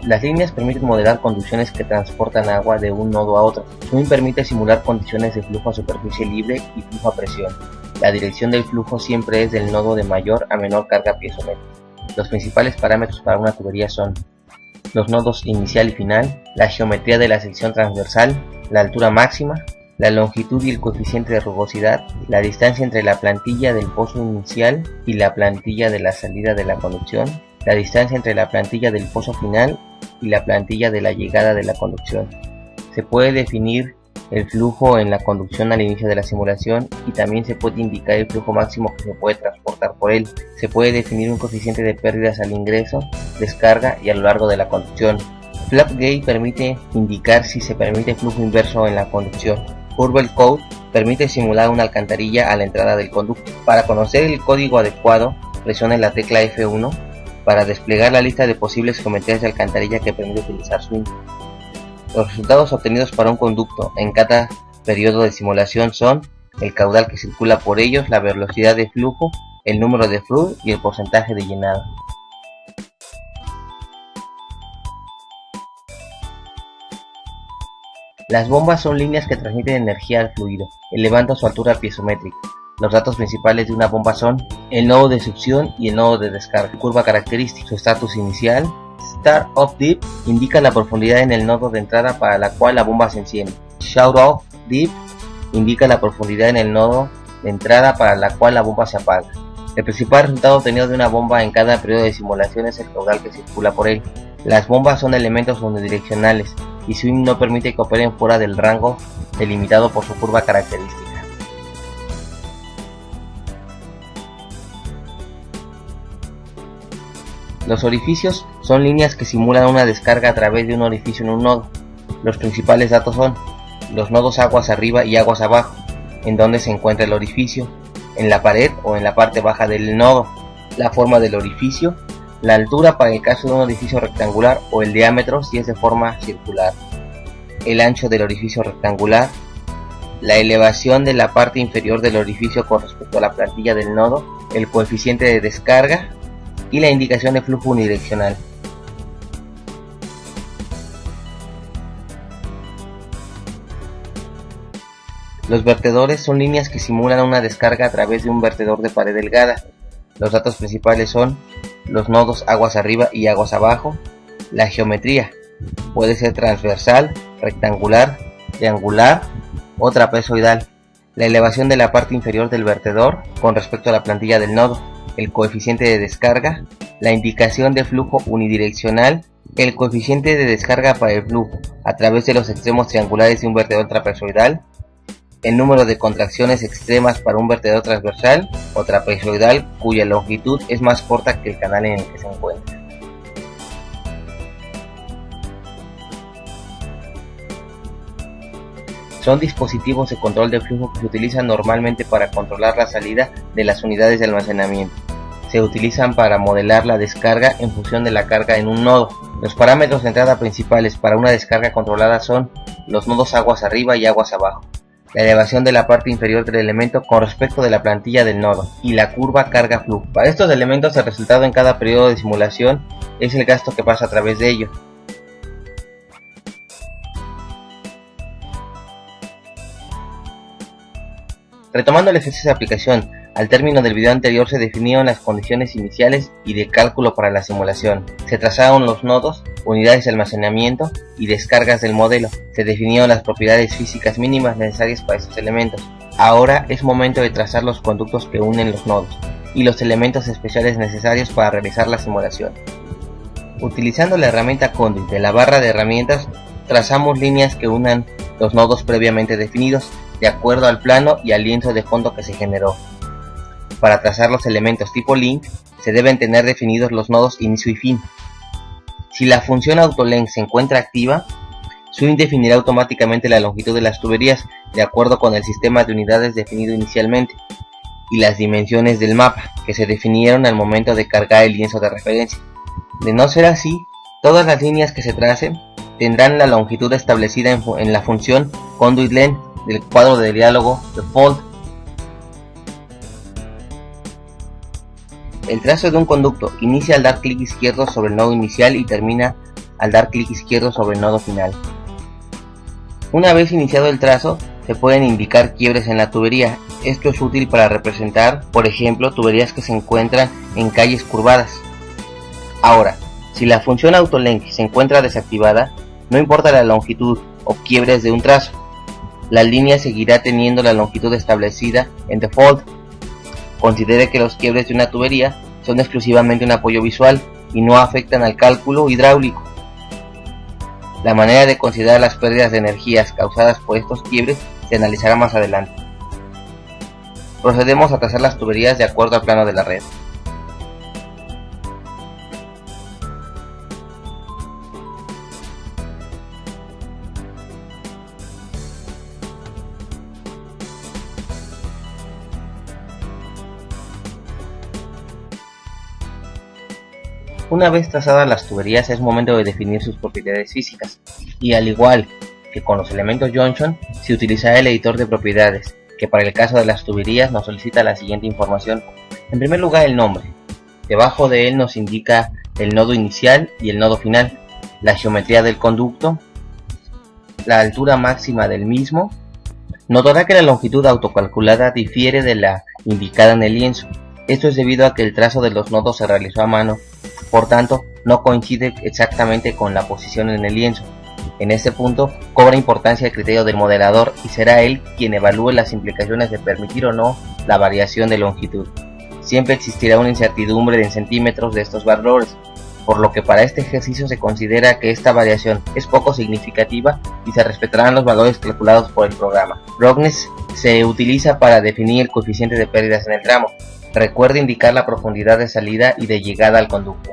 Las líneas permiten modelar conducciones que transportan agua de un nodo a otro. Swing permite simular condiciones de flujo a superficie libre y flujo a presión. La dirección del flujo siempre es del nodo de mayor a menor carga piezométrica. Los principales parámetros para una tubería son los nodos inicial y final, la geometría de la sección transversal, la altura máxima, la longitud y el coeficiente de rugosidad, la distancia entre la plantilla del pozo inicial y la plantilla de la salida de la conducción, la distancia entre la plantilla del pozo final y la plantilla de la llegada de la conducción. Se puede definir el flujo en la conducción al inicio de la simulación y también se puede indicar el flujo máximo que se puede transportar por él. Se puede definir un coeficiente de pérdidas al ingreso, descarga y a lo largo de la conducción. Flap Gauge permite indicar si se permite flujo inverso en la conducción. Curve Code permite simular una alcantarilla a la entrada del conducto. Para conocer el código adecuado, presione la tecla F1 para desplegar la lista de posibles geometrías de alcantarilla que permite utilizar Swing. Los resultados obtenidos para un conducto en cada periodo de simulación son el caudal que circula por ellos, la velocidad de flujo, el número de fluid y el porcentaje de llenado. Las bombas son líneas que transmiten energía al fluido, elevando su altura piezométrica. Los datos principales de una bomba son el nodo de succión y el nodo de descarga. Curva característica, su estatus inicial. Start Off Deep indica la profundidad en el nodo de entrada para la cual la bomba se enciende. Shut Off Deep indica la profundidad en el nodo de entrada para la cual la bomba se apaga. El principal resultado obtenido de una bomba en cada periodo de simulación es el caudal que circula por él. Las bombas son elementos unidireccionales y Swing no permite que operen fuera del rango delimitado por su curva característica. Los orificios son líneas que simulan una descarga a través de un orificio en un nodo. Los principales datos son los nodos aguas arriba y aguas abajo, en donde se encuentra el orificio, en la pared o en la parte baja del nodo, la forma del orificio, la altura para el caso de un orificio rectangular o el diámetro si es de forma circular, el ancho del orificio rectangular, la elevación de la parte inferior del orificio con respecto a la plantilla del nodo, el coeficiente de descarga y la indicación de flujo unidireccional. Los vertedores son líneas que simulan una descarga a través de un vertedor de pared delgada. Los datos principales son los nodos aguas arriba y aguas abajo, la geometría, puede ser transversal, rectangular, triangular o trapezoidal, la elevación de la parte inferior del vertedor con respecto a la plantilla del nodo, el coeficiente de descarga, la indicación de flujo unidireccional, el coeficiente de descarga para el flujo a través de los extremos triangulares de un vertedor trapezoidal, el número de contracciones extremas para un vertedor transversal o trapezoidal cuya longitud es más corta que el canal en el que se encuentra. Son dispositivos de control de flujo que se utilizan normalmente para controlar la salida de las unidades de almacenamiento. Se utilizan para modelar la descarga en función de la carga en un nodo. Los parámetros de entrada principales para una descarga controlada son los nodos aguas arriba y aguas abajo, la elevación de la parte inferior del elemento con respecto de la plantilla del nodo y la curva carga-flujo. Para estos elementos el resultado en cada periodo de simulación es el gasto que pasa a través de ellos. Retomando el ejercicio de aplicación, al término del video anterior se definieron las condiciones iniciales y de cálculo para la simulación. Se trazaron los nodos, unidades de almacenamiento y descargas del modelo. Se definieron las propiedades físicas mínimas necesarias para estos elementos. Ahora es momento de trazar los conductos que unen los nodos y los elementos especiales necesarios para realizar la simulación. Utilizando la herramienta Conduit de la barra de herramientas, trazamos líneas que unan los nodos previamente definidos de acuerdo al plano y al lienzo de fondo que se generó. Para trazar los elementos tipo link, se deben tener definidos los nodos inicio y fin. Si la función AutoLength se encuentra activa, Swing definirá automáticamente la longitud de las tuberías de acuerdo con el sistema de unidades definido inicialmente y las dimensiones del mapa que se definieron al momento de cargar el lienzo de referencia. De no ser así, todas las líneas que se tracen tendrán la longitud establecida en la función ConduitLength del cuadro de diálogo default. El trazo de un conducto inicia al dar clic izquierdo sobre el nodo inicial y termina al dar clic izquierdo sobre el nodo final. Una vez iniciado el trazo, se pueden indicar quiebres en la tubería. Esto es útil para representar, por ejemplo, tuberías que se encuentran en calles curvadas. Ahora, si la función AutoLenk se encuentra desactivada, no importa la longitud o quiebres de un trazo, la línea seguirá teniendo la longitud establecida en default. Considere que los quiebres de una tubería son exclusivamente un apoyo visual y no afectan al cálculo hidráulico. La manera de considerar las pérdidas de energías causadas por estos quiebres se analizará más adelante. Procedemos a trazar las tuberías de acuerdo al plano de la red. Una vez trazadas las tuberías es momento de definir sus propiedades físicas, y al igual que con los elementos Johnson, se utilizará el editor de propiedades, que para el caso de las tuberías nos solicita la siguiente información. En primer lugar, el nombre. Debajo de él nos indica el nodo inicial y el nodo final, la geometría del conducto, la altura máxima del mismo. Notará que la longitud autocalculada difiere de la indicada en el lienzo. Esto es debido a que el trazo de los nodos se realizó a mano, por tanto no coincide exactamente con la posición en el lienzo. En este punto cobra importancia el criterio del modelador y será él quien evalúe las implicaciones de permitir o no la variación de longitud. Siempre existirá una incertidumbre en centímetros de estos valores, por lo que para este ejercicio se considera que esta variación es poco significativa y se respetarán los valores calculados por el programa. Roughness se utiliza para definir el coeficiente de pérdidas en el tramo. Recuerde indicar la profundidad de salida y de llegada al conducto.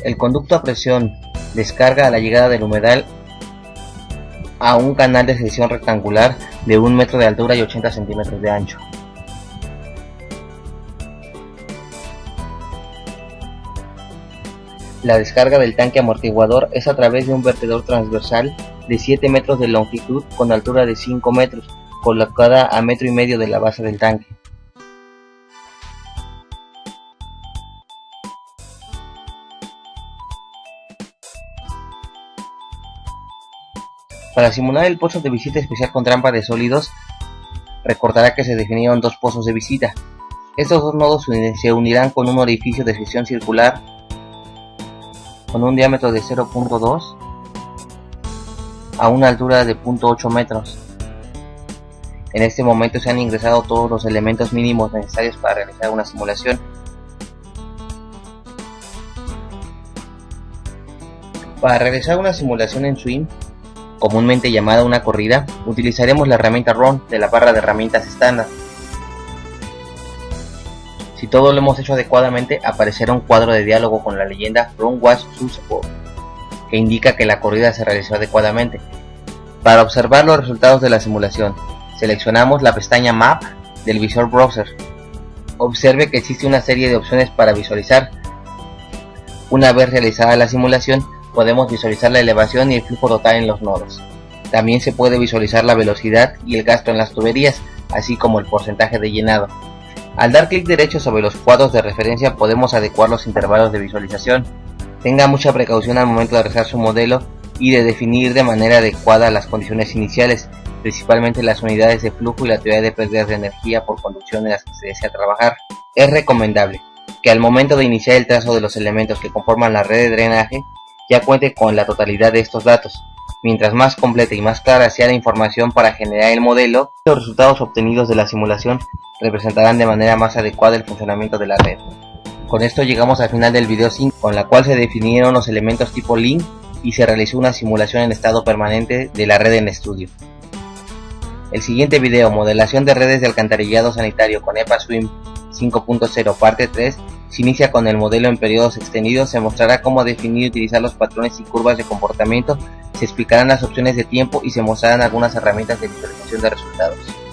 El conducto a presión descarga a la llegada del humedal a un canal de sección rectangular de 1 metro de altura y 80 centímetros de ancho. La descarga del tanque amortiguador es a través de un vertedor transversal de 7 metros de longitud con altura de 5 metros, colocada a 1,5 metros de la base del tanque. Para simular el pozo de visita especial con trampa de sólidos, recordará que se definieron dos pozos de visita. Estos dos nodos se unirán con un orificio de sección circular con un diámetro de 0.2 a una altura de 0.8 metros. En este momento se han ingresado todos los elementos mínimos necesarios para realizar una simulación. Para realizar una simulación en Swim, comúnmente llamada una corrida, utilizaremos la herramienta Run de la barra de herramientas estándar. Si todo lo hemos hecho adecuadamente, aparecerá un cuadro de diálogo con la leyenda Run was successful, que indica que la corrida se realizó adecuadamente. Para observar los resultados de la simulación, seleccionamos la pestaña Map del visor Browser. Observe que existe una serie de opciones para visualizar. Una vez realizada la simulación, podemos visualizar la elevación y el flujo total en los nodos. También se puede visualizar la velocidad y el gasto en las tuberías, así como el porcentaje de llenado. Al dar clic derecho sobre los cuadros de referencia podemos adecuar los intervalos de visualización. Tenga mucha precaución al momento de realizar su modelo y de definir de manera adecuada las condiciones iniciales, principalmente las unidades de flujo y la teoría de pérdidas de energía por conducción en las que se desea trabajar. Es recomendable que al momento de iniciar el trazo de los elementos que conforman la red de drenaje, ya cuente con la totalidad de estos datos. Mientras más completa y más clara sea la información para generar el modelo, los resultados obtenidos de la simulación representarán de manera más adecuada el funcionamiento de la red. Con esto llegamos al final del video 5, con la cual se definieron los elementos tipo link y se realizó una simulación en estado permanente de la red en estudio. El siguiente video, modelación de redes de alcantarillado sanitario con EPA Swim 5.0 parte 3, Se inicia con el modelo en periodos extendidos, se mostrará cómo definir y utilizar los patrones y curvas de comportamiento, se explicarán las opciones de tiempo y se mostrarán algunas herramientas de visualización de resultados.